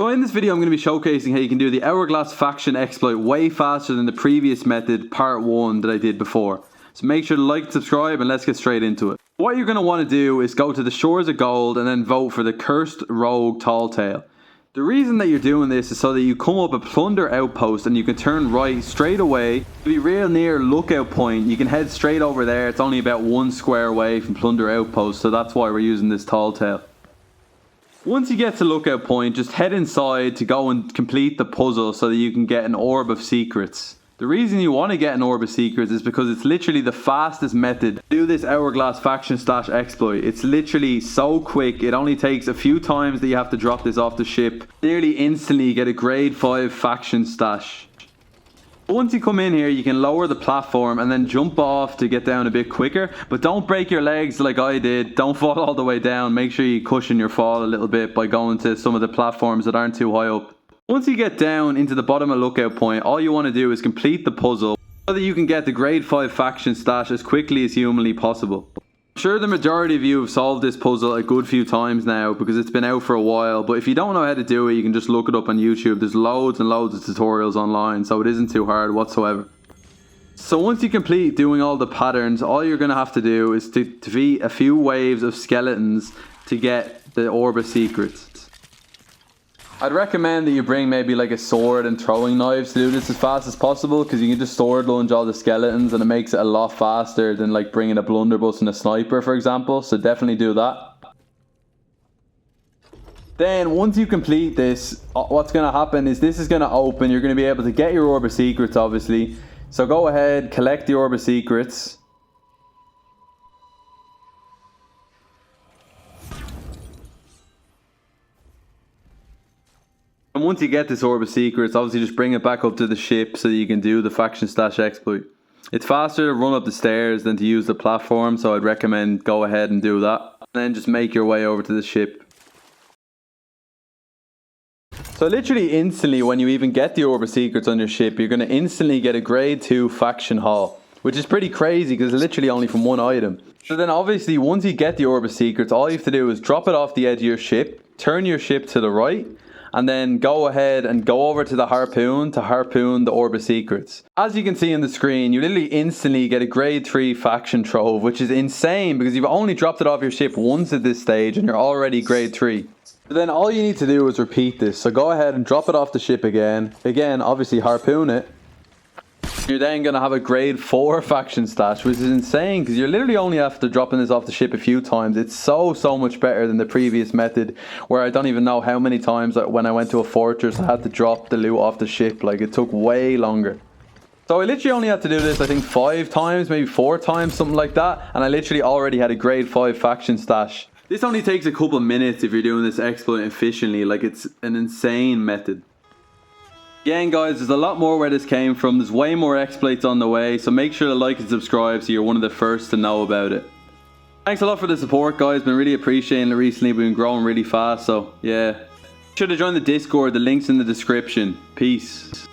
So in this video I'm going to be showcasing how you can do the Hourglass faction exploit way faster than the previous method, part 1, that I did before. So make sure to like, subscribe, and let's get straight into it. What you're going to want to do is go to the Shores of Gold and then vote for the Cursed Rogue Talltale. The reason that you're doing this is so that you come up a Plunder outpost and you can turn right straight away. Be real near Lookout Point. You can head straight over there. It's only about 1 square away from Plunder outpost, so that's why we're using this Talltale. Once you get to Lookout Point, just head inside to go and complete the puzzle so that you can get an Orb of Secrets. The reason you want to get an Orb of Secrets is because it's literally the fastest method to do this Hourglass faction stash exploit. It's literally so quick. It only takes a few times that you have to drop this off the ship. Nearly instantly you get a grade 5 faction stash. Once you come in here, you can lower the platform and then jump off to get down a bit quicker. But don't break your legs like I did. Don't fall all the way down. Make sure you cushion your fall a little bit by going to some of the platforms that aren't too high up. Once you get down into the bottom of Lookout Point, all you want to do is complete the puzzle so that you can get the grade 5 faction stash as quickly as humanly possible. I'm sure the majority of you have solved this puzzle a good few times now because it's been out for a while, but if you don't know how to do it, you can just look it up on YouTube. There's loads and loads of tutorials online, so it isn't too hard whatsoever. So once you complete doing all the patterns, all you're going to have to do is to defeat a few waves of skeletons to get the Orb of Secrets. I'd recommend that you bring maybe like a sword and throwing knives to do this as fast as possible, because you can just sword lunge all the skeletons and it makes it a lot faster than like bringing a blunderbuss and a sniper, for example. So definitely do that. Then once you complete this, what's going to happen is this is going to open. You're going to be able to get your Orb of Secrets, obviously. So go ahead, collect the Orb of Secrets. And once you get this Orb of Secrets, obviously just bring it back up to the ship so that you can do the faction stash exploit. It's faster to run up the stairs than to use the platform, so I'd recommend go ahead and do that. And then just make your way over to the ship. So literally instantly when you even get the Orb of Secrets on your ship, you're going to instantly get a grade 2 faction haul. Which is pretty crazy because it's literally only from one item. So then obviously once you get the Orb of Secrets, all you have to do is drop it off the edge of your ship, turn your ship to the right, and then go ahead and go over to the harpoon to harpoon the Orb of Secrets. As you can see on the screen, you literally instantly get a grade 3 faction trove, which is insane because you've only dropped it off your ship once at this stage and you're already grade 3. So then all you need to do is repeat this. So go ahead and drop it off the ship again. Again, obviously harpoon it. You're then going to have a grade 4 faction stash, which is insane because you're literally only after dropping this off the ship a few times. It's so much better than the previous method where I don't even know how many times when I went to a fortress I had to drop the loot off the ship. Like, it took way longer. So I literally only had to do this I think 5 times, maybe 4 times, something like that, and I literally already had a grade 5 faction stash. This only takes a couple minutes if you're doing this exploit efficiently. Like, it's an insane method. Again guys, there's a lot more where this came from. There's way more exploits on the way, so make sure to like and subscribe so you're one of the first to know about it. Thanks a lot for the support guys, been really appreciating it recently. We've been growing really fast, so yeah. Make sure to join the Discord, the link's in the description. Peace.